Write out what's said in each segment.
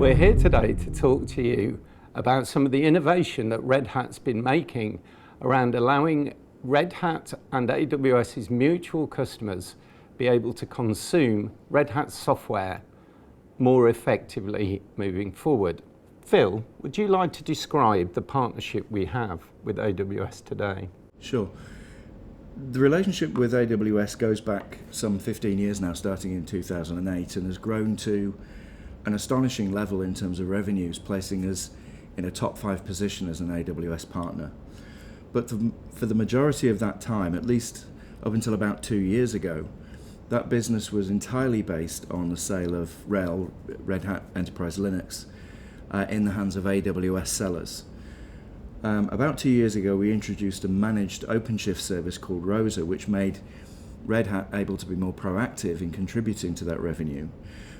We're here today to talk to you about some of the innovation that Red Hat's been making around allowing Red Hat and AWS's mutual customers be able to consume Red Hat software more effectively moving forward. Phil, would you like to describe the partnership we have with AWS today? Sure. The relationship with AWS goes back some 15 years now, starting in 2008, and has grown to an astonishing level in terms of revenues, placing us in a top 5 position as an AWS partner. But for the majority of that time, at least up until about 2 years ago, that business was entirely based on the sale of RHEL, Red Hat Enterprise Linux, in the hands of AWS sellers. About 2 years ago, we introduced a managed OpenShift service called Rosa, which made Red Hat able to be more proactive in contributing to that revenue.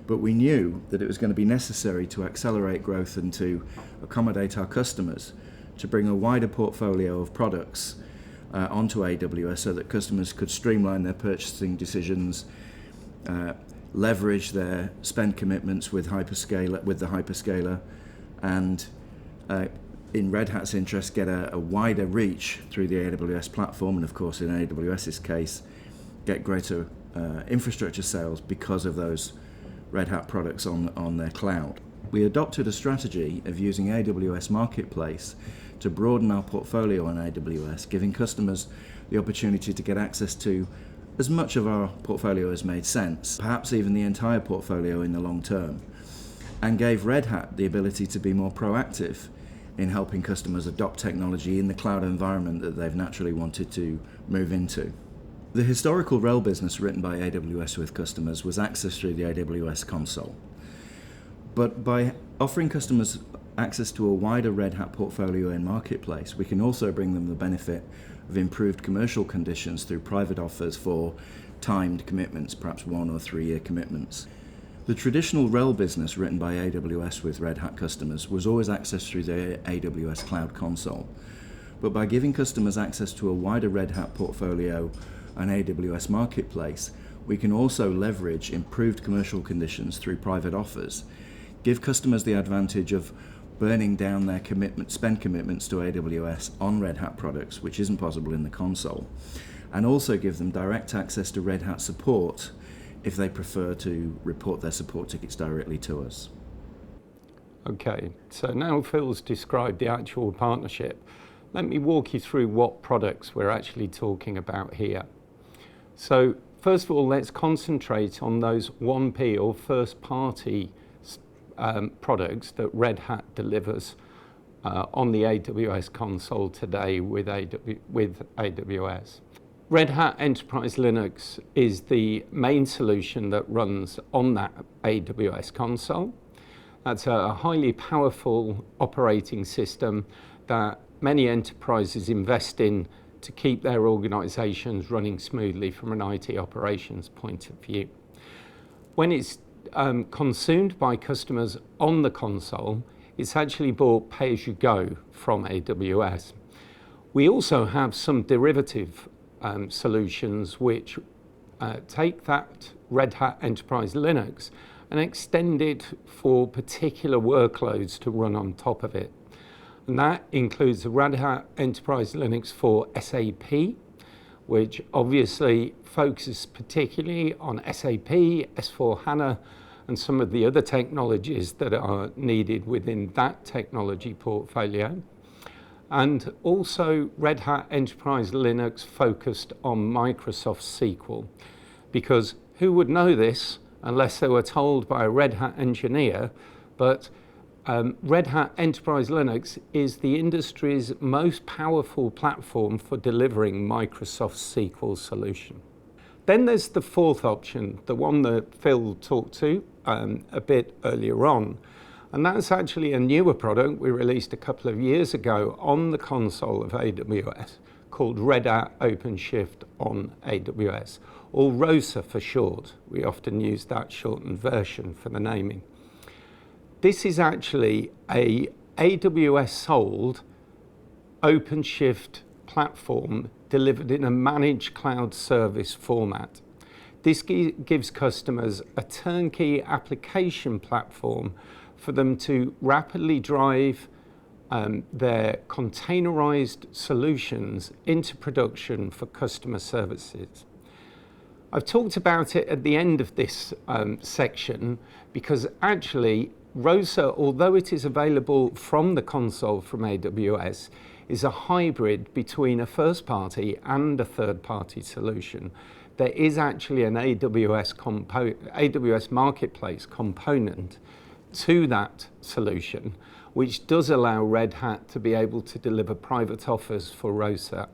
But we knew that it was going to be necessary to accelerate growth and to accommodate our customers to bring a wider portfolio of products onto AWS so that customers could streamline their purchasing decisions, leverage their spend commitments with the hyperscaler, and in Red Hat's interest, get a wider reach through the AWS platform, and of course in AWS's case, get greater infrastructure sales because of those Red Hat products on their cloud. We adopted a strategy of using AWS Marketplace to broaden our portfolio on AWS, giving customers the opportunity to get access to as much of our portfolio as made sense, perhaps even the entire portfolio in the long term, and gave Red Hat the ability to be more proactive in helping customers adopt technology in the cloud environment that they've naturally wanted to move into. The historical RHEL business written by AWS with customers was accessed through the AWS console. But by offering customers access to a wider Red Hat portfolio in Marketplace, we can also bring them the benefit of improved commercial conditions through private offers for timed commitments, perhaps 1 or 3 year commitments. The traditional RHEL business written by AWS with Red Hat customers was always accessed through the AWS Cloud Console. But by giving customers access to a wider Red Hat portfolio and AWS Marketplace, we can also leverage improved commercial conditions through private offers, give customers the advantage of burning down their spend commitments to AWS on Red Hat products, which isn't possible in the console, and also give them direct access to Red Hat support if they prefer to report their support tickets directly to us. Okay, so now Phil's described the actual partnership. Let me walk you through what products we're actually talking about here. So first of all, let's concentrate on those 1P or first-party products that Red Hat delivers on the AWS console today with AWS. Red Hat Enterprise Linux is the main solution that runs on that AWS console. That's a highly powerful operating system that many enterprises invest in to keep their organizations running smoothly from an IT operations point of view. When it's consumed by customers on the console, it's actually bought pay-as-you-go from AWS. We also have some derivative solutions which take that Red Hat Enterprise Linux and extend it for particular workloads to run on top of it. And that includes the Red Hat Enterprise Linux for SAP, which obviously focuses particularly on SAP, S/4HANA, and some of the other technologies that are needed within that technology portfolio. And also Red Hat Enterprise Linux focused on Microsoft SQL, because who would know this unless they were told by a Red Hat engineer, but Red Hat Enterprise Linux is the industry's most powerful platform for delivering Microsoft SQL solution. Then there's the fourth option, the one that Phil talked to a bit earlier on, and that's actually a newer product we released a couple of years ago on the console of AWS called Red Hat OpenShift on AWS, or ROSA for short. We often use that shortened version for the naming. This is actually a AWS sold OpenShift platform delivered in a managed cloud service format. This gives customers a turnkey application platform for them to rapidly drive their containerized solutions into production for customer services. I've talked about it at the end of this section because actually ROSA, although it is available from the console from AWS, is a hybrid between a first-party and a third-party solution. There is actually an AWS Marketplace component to that solution, which does allow Red Hat to be able to deliver private offers for ROSA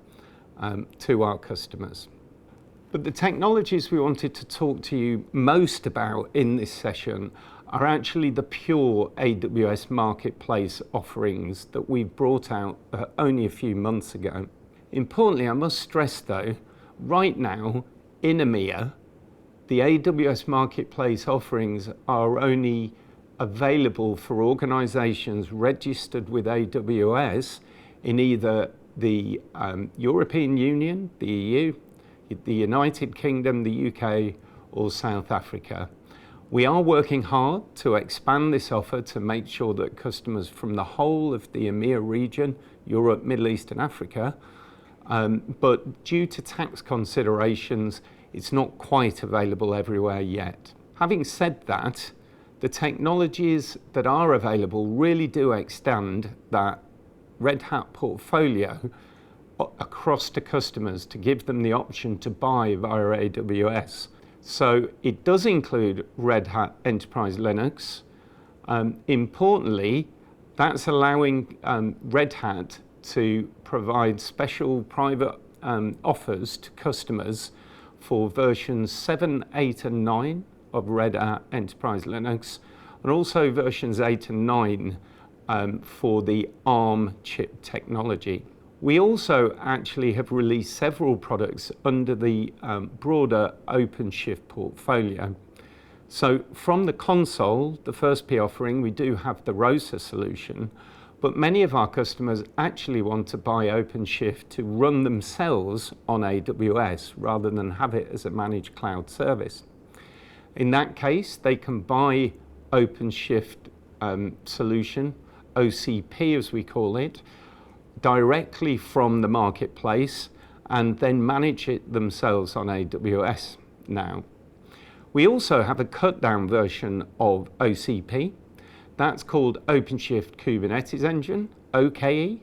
to our customers. But the technologies we wanted to talk to you most about in this session are actually the pure AWS Marketplace offerings that we've brought out only a few months ago. Importantly, I must stress though, right now in EMEA, the AWS Marketplace offerings are only available for organizations registered with AWS in either the European Union, the EU, the United Kingdom, the UK, or South Africa. We are working hard to expand this offer to make sure that customers from the whole of the EMEA region, Europe, Middle East, and Africa, but due to tax considerations, it's not quite available everywhere yet. Having said that, the technologies that are available really do extend that Red Hat portfolio across to customers to give them the option to buy via AWS. So it does include Red Hat Enterprise Linux. Importantly, that's allowing Red Hat to provide special private offers to customers for versions 7, 8, and 9 of Red Hat Enterprise Linux, and also versions 8 and 9 for the ARM chip technology. We also actually have released several products under the broader OpenShift portfolio. So from the console, the first P offering, we do have the ROSA solution, but many of our customers actually want to buy OpenShift to run themselves on AWS rather than have it as a managed cloud service. In that case, they can buy OpenShift solution, OCP as we call it, directly from the marketplace and then manage it themselves on AWS now. We also have a cut down version of OCP. That's called OpenShift Kubernetes Engine, OKE,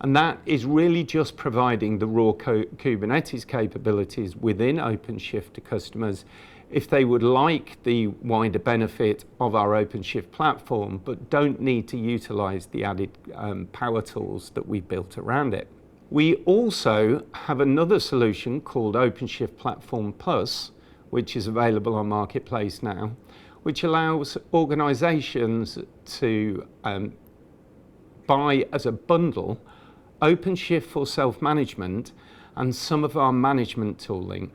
and that is really just providing the raw Kubernetes capabilities within OpenShift to customers if they would like the wider benefit of our OpenShift platform, but don't need to utilize the added power tools that we built around it. We also have another solution called OpenShift Platform Plus, which is available on Marketplace now, which allows organizations to buy as a bundle OpenShift for self-management and some of our management tooling.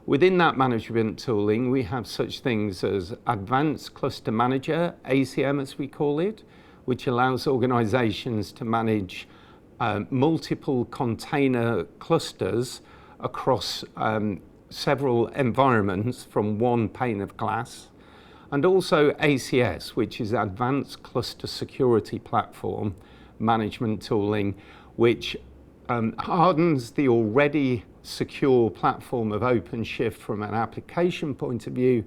Within that management tooling, we have such things as Advanced Cluster Manager, ACM as we call it, which allows organizations to manage multiple container clusters across several environments from one pane of glass. And also ACS, which is Advanced Cluster Security Platform management tooling, which hardens the already secure platform of OpenShift from an application point of view,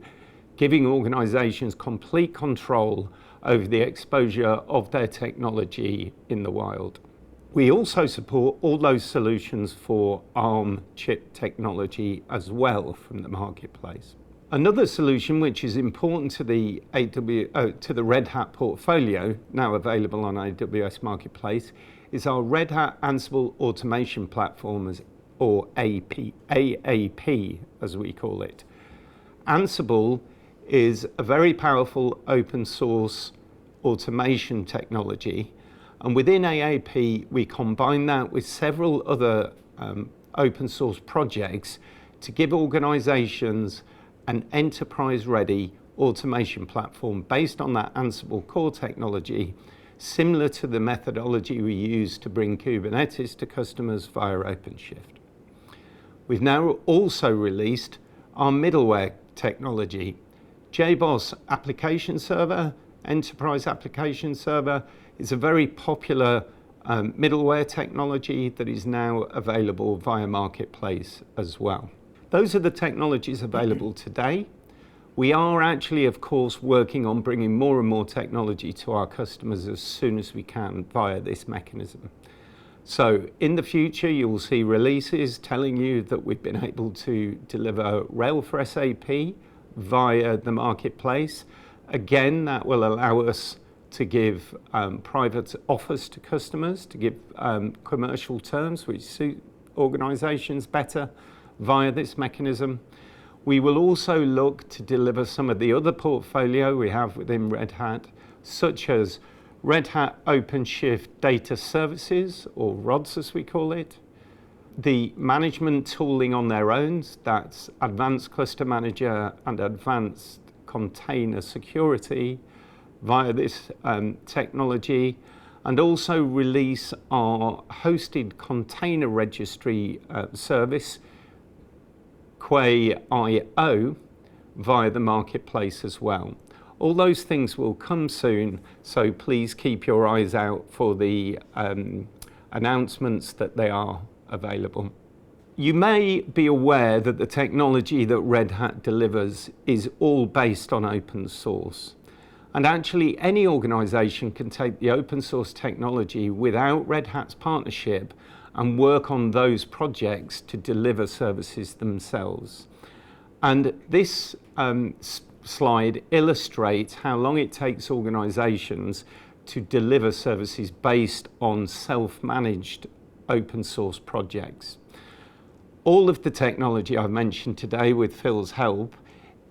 giving organizations complete control over the exposure of their technology in the wild. We also support all those solutions for ARM chip technology as well from the marketplace. Another solution which is important to the Red Hat portfolio, now available on AWS Marketplace, is our Red Hat Ansible Automation Platform, or AAP as we call it. Ansible is a very powerful open source automation technology, and within AAP we combine that with several other open source projects to give organizations an enterprise-ready automation platform based on that Ansible core technology, similar to the methodology we use to bring Kubernetes to customers via OpenShift. We've now also released our middleware technology, JBoss Application Server, Enterprise Application Server is a very popular middleware technology that is now available via Marketplace as well. Those are the technologies available today. We are actually, of course, working on bringing more and more technology to our customers as soon as we can via this mechanism. So in the future, you will see releases telling you that we've been able to deliver Rail for SAP via the Marketplace. Again, that will allow us to give private offers to customers, to give commercial terms which suit organizations better via this mechanism. We will also look to deliver some of the other portfolio we have within Red Hat, such as Red Hat OpenShift Data Services, or RODS as we call it, the management tooling on their own, that's Advanced Cluster Manager and Advanced Container Security via this technology, and also release our hosted container registry service, Quay.io, via the Marketplace as well. All those things will come soon, so please keep your eyes out for the announcements that they are available. You may be aware that the technology that Red Hat delivers is all based on open source. And actually, any organization can take the open source technology without Red Hat's partnership and work on those projects to deliver services themselves. And this slide illustrates how long it takes organizations to deliver services based on self-managed open source projects. All of the technology I've mentioned today with Phil's help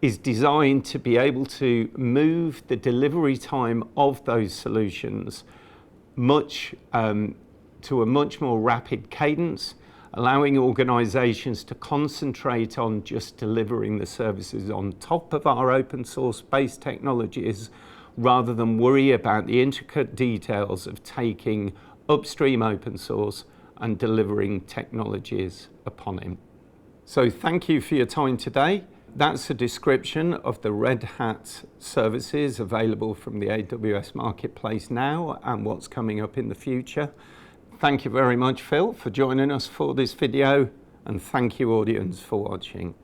is designed to be able to move the delivery time of those solutions to a much more rapid cadence, allowing organizations to concentrate on just delivering the services on top of our open source based technologies, rather than worry about the intricate details of taking upstream open source and delivering technologies upon it. So thank you for your time today. That's a description of the Red Hat services available from the AWS Marketplace now and what's coming up in the future. Thank you very much, Phil, for joining us for this video, and thank you, audience, for watching.